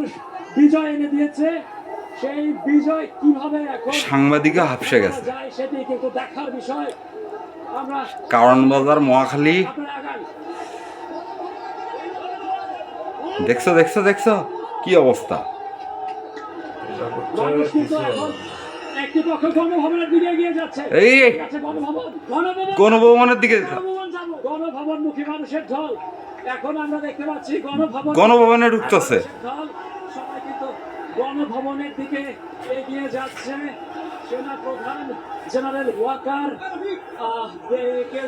মানুষ বিজয় এনে দিয়েছে, সেই বিজয় কিভাবে এখন সাংবাদিকও হাঁপসে গেছে। যায় সেটি কিন্তু দেখার বিষয়। আমরা কারণ বাজার মহাখালী, আপনারা আগান। দেখছো দেখছো দেখছো কি অবস্থা। মানুষ কিন্তু এখন একটি পক্ষ গণভবনের দিকে এগিয়ে যাচ্ছে। এই যাচ্ছে গণভবন, গণভবন, গণভবনের দিকে গণভবন যাবো। গণভবনমুখী মানুষের ঢল এখন আমরা দেখতে পাচ্ছি। গণভবনে ঢুকতেছে। ঢল সবাই কিন্তু গণভবনের দিকে এগিয়ে যাচ্ছে। সেনা প্রধান জেনারেল ওয়াকার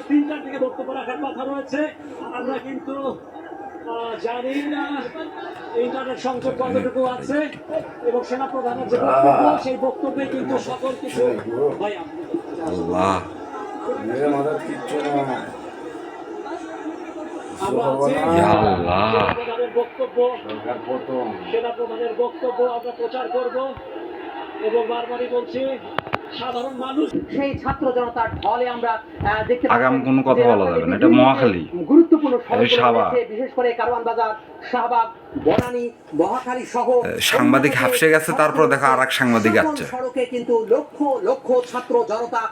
3টার দিকে বক্তব্য রাখার কথা রয়েছে। আমরা কিন্তু জানি না ইন্টারনেট সংযোগ কতটুকু আছে এবং সেনা প্রধানের যে বক্তব্য, সেই বক্তব্যে কিন্তু সকল কিছু আল্লাহ সেনা প্রধানের বক্তব্য আমরা প্রচার করব এবং বারবারই বলছি সাধারণ মানুষ সেই ছাত্র জনতার ঢলে আমরা দেখতে আগাম কোনো কথা বলা যাবে না, এটা মহাখালী, গুরুত্বপূর্ণ শাহবাগ, বিশেষ করে কারওয়ান বাজার, শাহবাগ, বনানী, মহাখালী সহ সাংবাদিক হাঁপসে গেছে। তারপর দেখো আর এক সাংবাদিক আসছে। সড়কে কিন্তু লক্ষ লক্ষ ছাত্র জনতা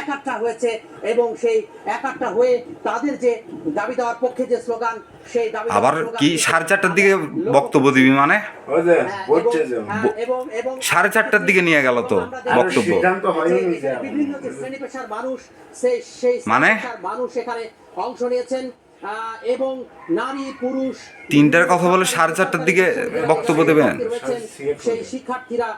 একাট্টা হয়েছে এবং সেই একাট্টা হয়ে তাদের যে দাবি দেওয়ার পক্ষে যে স্লোগান, সেই দাবি আবার কি 4:30টার দিকে বক্তব্য দিবি মানে? 4:30টার দিকে নিয়ে গেল তো বক্তব্য, বিভিন্ন যে শ্রেণী পেশার মানুষ সেই মানে মানুষ এখানে অংশ নিয়েছেন এবং নারী পুরুষ 3টার কথা বলে 4:30টার দিকে বক্তব্য দেবেন। সেই শিক্ষার্থীরা